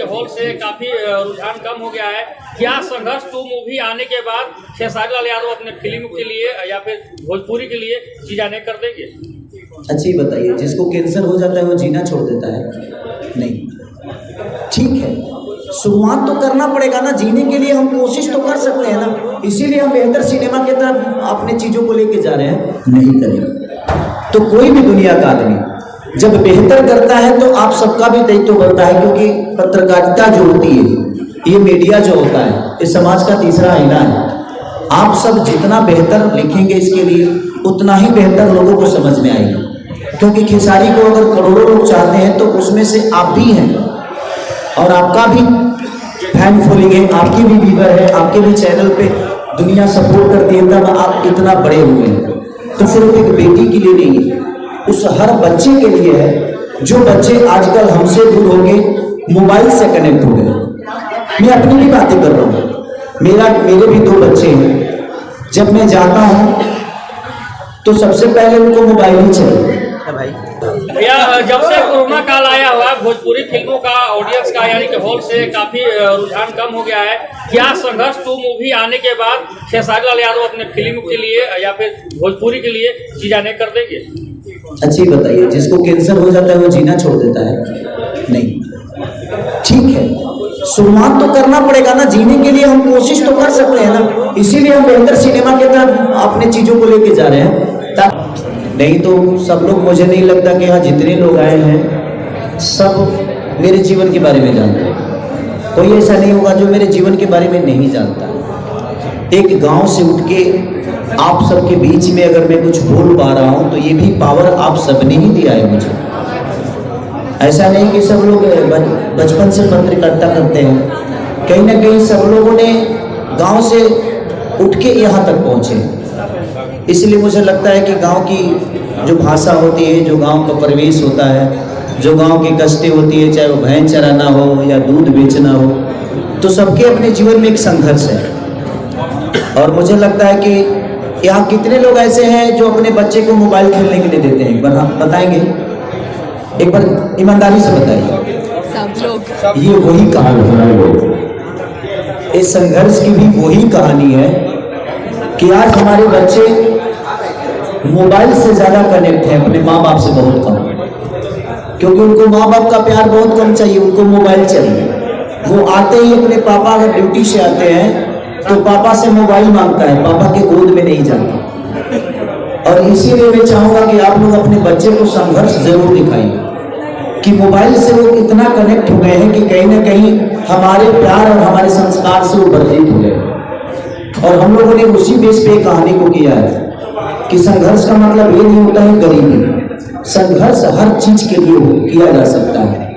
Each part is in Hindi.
के हॉल से काफी रुझान कम हो गया है। क्या संघर्ष 2 मूवी आने के बाद खेसारी लाल यादव अपने फिल्म के लिए या फिर भोजपुरी के लिए जीना नहीं कर देंगे? अच्छा ये बताइए, जिसको कैंसर हो जाता है वो जीना छोड़ देता है? नहीं, ठीक है, शुरुआत तो करना पड़ेगा ना। जीने के लिए हम कोशिश तो कर सकते हैं ना, इसीलिए हम बेहतर सिनेमा की तरफ अपने चीज़ों को लेके जा रहे हैं। नहीं करेंगे तो कोई भी दुनिया का आदमी जब बेहतर करता है तो आप सबका भी दायित्व बनता है, क्योंकि पत्रकारिता जो होती है, ये मीडिया जो होता है, ये समाज का तीसरा आईना है। आप सब जितना बेहतर लिखेंगे इसके लिए, उतना ही बेहतर लोगों को समझ में आएगा। क्योंकि खेसारी को अगर करोड़ों लोग चाहते हैं तो उसमें से आप भी हैं, और आपका भी फैन फॉलोइंग है, आपकी भी व्यूअर है, आपके भी चैनल पे दुनिया सपोर्ट करती है, तब आप इतना बड़े हुए हैं। तो सिर्फ एक बेटी के लिए नहीं है, उस हर बच्चे के लिए है जो बच्चे आजकल हमसे दूर हो गए, मोबाइल से कनेक्ट हो गए। मैं अपनी भी बातें कर रहा हूँ, मेरे भी 2 बच्चे हैं। जब मैं जाता हूँ तो सबसे पहले उनको मोबाइल ही चाहिए भाई। भैया, जब से कोरोना काल आया हुआ है, भोजपुरी फिल्मों का ऑडियंस का यानी कि हॉल से काफी रुझान कम हो गया है। क्या संघर्ष 2 मूवी आने के बाद खेसारी लाल यादव अपने फिल्म के लिए या फिर भोजपुरी के लिए जीना नहीं कर देंगे? अच्छी बताइए, जिसको कैंसर हो जाता है वो जीना छोड़ देता है? नहीं, ठीक है, शुरुआत तो करना पड़ेगा ना। जीने के लिए हम कोशिश तो कर सकते हैं ना, इसीलिए हम बेहतर सिनेमा की तरफ अपने चीजों को लेके जा रहे हैं। नहीं तो सब लोग, मुझे नहीं लगता कि यहाँ जितने लोग आए हैं सब मेरे जीवन के बारे में जानते हैं। कोई ऐसा नहीं होगा जो मेरे जीवन के बारे में नहीं जानता। एक गांव से उठ के आप सबके बीच में अगर मैं कुछ बोल पा रहा हूँ तो ये भी पावर आप सबने ही दिया है मुझे। ऐसा नहीं कि सब लोग बचपन से पत्रकारिता करते हैं, कहीं ना कहीं सब लोगों ने गांव से उठ के यहाँ तक पहुँचे। इसलिए मुझे लगता है कि गांव की जो भाषा होती है, जो गांव का परिवेश होता है, जो गांव की कष्टें होती है, चाहे वो भैंस चराना हो या दूध बेचना हो, तो सबके अपने जीवन में एक संघर्ष है। और मुझे लगता है कि यहाँ कितने लोग ऐसे हैं जो अपने बच्चे को मोबाइल खेलने के लिए देते हैं? एक बार हम बताएंगे, एक बार ईमानदारी से बताइए। सब लोग। ये वही कहानी है, इस संघर्ष की भी वही कहानी है कि आज हमारे बच्चे मोबाइल से ज़्यादा कनेक्ट हैं अपने माँ बाप से बहुत कम, क्योंकि उनको माँ बाप का प्यार बहुत कम चाहिए, उनको मोबाइल चाहिए। वो आते ही अपने पापा अगर ड्यूटी से आते हैं तो पापा से मोबाइल मांगता है, पापा के गोद में नहीं जाता। और इसीलिए मैं चाहूँगा कि आप लोग अपने बच्चे को संघर्ष जरूर दिखाइए कि मोबाइल से वो इतना कनेक्ट हो गए हैं कि कहीं ना कहीं हमारे प्यार और हमारे संस्कार से वो वर्जित हो गए। और हम लोगों ने उसी बेस पे कहानी को किया है कि संघर्ष का मतलब ये नहीं होता है गरीबी। संघर्ष हर चीज के लिए किया जा सकता है।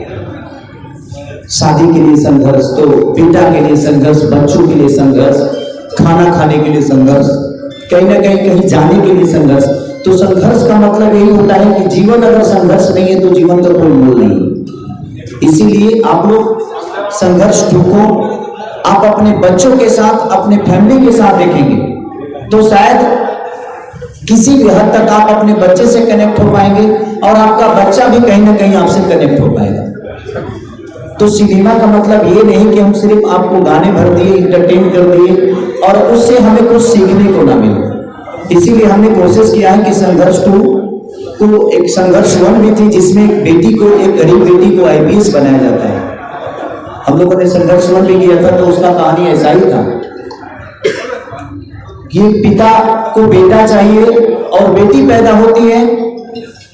शादी के लिए संघर्ष, तो पिता के लिए संघर्ष, बच्चों के लिए संघर्ष, खाना खाने के लिए संघर्ष, कहीं ना कहीं जाने के लिए संघर्ष। तो संघर्ष का मतलब यही होता है कि जीवन अगर संघर्ष नहीं है तो जीवन का कोई मूल नहीं। इसीलिए आप लोग संघर्ष 2 को आप अपने बच्चों के साथ, अपने फैमिली के साथ देखेंगे तो शायद किसी भी हद तक आप अपने बच्चे से कनेक्ट हो पाएंगे और आपका बच्चा भी कहीं ना कहीं आपसे कनेक्ट हो पाएगा। तो सिनेमा का मतलब ये नहीं कि हम सिर्फ आपको गाने भर दिए, इंटरटेन कर दिए और उससे हमें कुछ सीखने को ना मिले। इसीलिए हमने कोशिश किया है कि संघर्ष 2 को, एक संघर्ष 1 भी थी जिसमें एक बेटी को, एक गरीब बेटी को IPS बनाया जाता है। हम लोगों ने संघर्ष 1 भी किया था, तो उसका कहानी ऐसा ही था कि पिता को बेटा चाहिए और बेटी पैदा होती है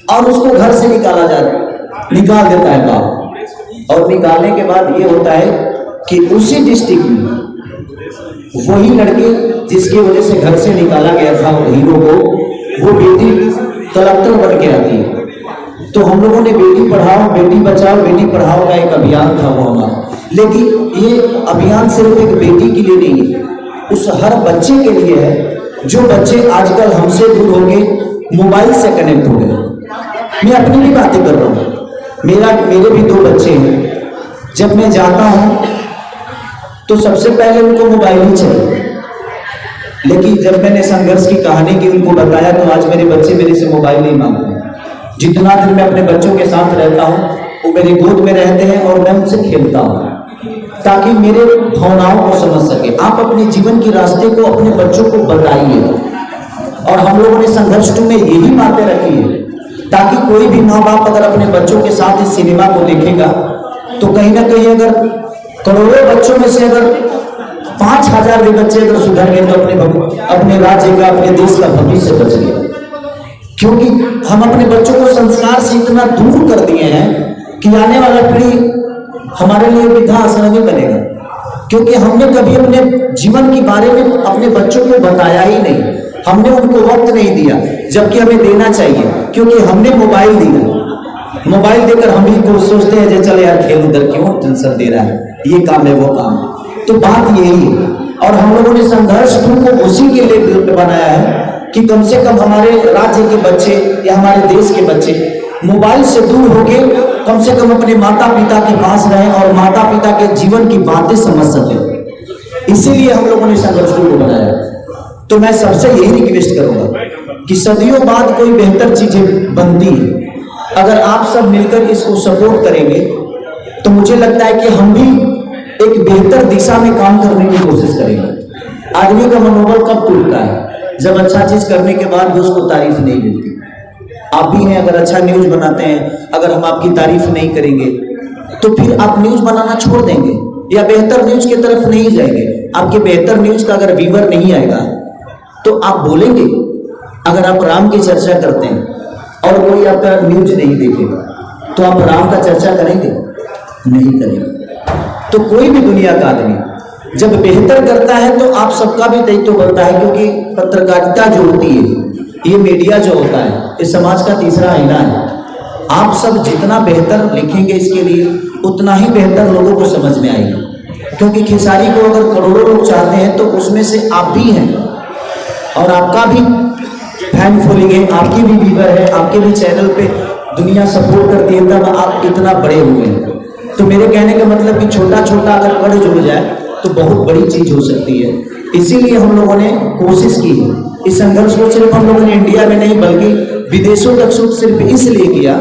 और उसको घर से निकाल देता है बाप। और निकालने के बाद ये होता है कि उसी डिस्ट्रिक्ट में वही लड़के जिसकी वजह से घर से निकाला गया था हीरो को, वो बेटी कलेक्टर बन के आती है। तो हम लोगों ने बेटी पढ़ाओ बेटी बचाओ बेटी पढ़ाओ का एक अभियान था वो हमारा। लेकिन ये अभियान सिर्फ एक बेटी के लिए नहीं है, उस हर बच्चे के लिए है जो बच्चे आजकल हमसे दूर हो गए, मोबाइल से कनेक्ट हो गए। मैं अपनी भी बातें कर रहा हूँ, मेरे भी 2 बच्चे हैं। जब मैं जाता हूँ तो सबसे पहले उनको मोबाइल ही चाहिए। लेकिन जब मैंने संघर्ष की कहानी की उनको बताया तो आज मेरे बच्चे मेरे से मोबाइल नहीं मांगते। जितना दिन मैं अपने बच्चों के साथ रहता हूँ वो मेरे गोद में रहते हैं और मैं उनसे खेलता हूँ। ताकि मेरे भावनाओं को समझ सके। आप अपने जीवन के रास्ते को अपने बच्चों को बताइए, और हम लोगों ने संघर्ष 2 में यही बातें रखी है, ताकि कोई भी माँ बाप अगर अपने बच्चों के साथ इस सिनेमा को देखेगा तो कहीं ना कहीं अगर करोड़ों बच्चों में से अगर 5000 भी बच्चे अगर सुधर गए तो अपने राज्य का, अपने देश का भविष्य बच गया। क्योंकि हम अपने बच्चों को संस्कार से इतना दूर कर दिए हैं कि आने वाला पीढ़ी हमारे लिए वृद्धाश्रम में बनेगा, क्योंकि हमने कभी अपने जीवन के बारे में अपने बच्चों को बताया ही नहीं, हमने उनको वक्त नहीं दिया, जबकि हमें देना चाहिए, क्योंकि हमने मोबाइल दिया। मोबाइल देकर हम ही को सोचते हैं जे चले यार खेल, उधर क्यों टेंशन दे रहा है, ये काम है वो काम है। तो बात यही है, और हम लोगों ने संघर्ष 2 को उसी के लिए बनाया है कि कम से कम हमारे राज्य के बच्चे या हमारे देश के बच्चे मोबाइल से दूर होके कम से कम अपने माता पिता के पास रहें और माता पिता के जीवन की बातें समझ सकें। इसीलिए हम लोगों ने संघर्ष 2 को बनाया। तो मैं सबसे यही रिक्वेस्ट करूंगा कि सदियों बाद कोई बेहतर चीजें बनती है, अगर आप सब मिलकर इसको सपोर्ट करेंगे तो मुझे लगता है कि हम भी एक बेहतर दिशा में काम करने की कोशिश करेंगे। आदमी का मनोबल कब टूटता है? जब अच्छा चीज करने के बाद भी उसको तारीफ नहीं मिलती। आप भी हैं, अगर अच्छा न्यूज बनाते हैं, अगर हम आपकी तारीफ नहीं करेंगे तो फिर आप न्यूज बनाना छोड़ देंगे या बेहतर न्यूज की तरफ नहीं जाएंगे। आपके बेहतर न्यूज का अगर व्यूअर नहीं आएगा तो आप बोलेंगे। अगर आप राम की चर्चा करते हैं और कोई आपका न्यूज नहीं देखेगा तो आप राम का चर्चा करेंगे? नहीं करेंगे। तो कोई भी दुनिया का आदमी जब बेहतर करता है तो आप सबका भी दायित्व बनता है, क्योंकि पत्रकारिता जो होती है, ये मीडिया जो होता है, ये समाज का तीसरा आईना है। आप सब जितना बेहतर लिखेंगे इसके लिए उतना ही बेहतर लोगों को समझ में आएगा, क्योंकि खेसारी को अगर करोड़ों लोग चाहते हैं तो उसमें से आप भी हैं, और आपका भी फैन फॉलोइंग है, आपकी भी व्यूअर है, आपके भी चैनल पे दुनिया सपोर्ट करती है, तब आप इतना बड़े हुए हैं। तो मेरे कहने का मतलब कि छोटा छोटा अगर कड़ जुड़ जाए तो बहुत बड़ी चीज हो सकती है। इसीलिए हम लोगों ने कोशिश की इस संघर्ष को सिर्फ हम लोगों ने इंडिया में नहीं बल्कि विदेशों तक सिर्फ इसलिए किया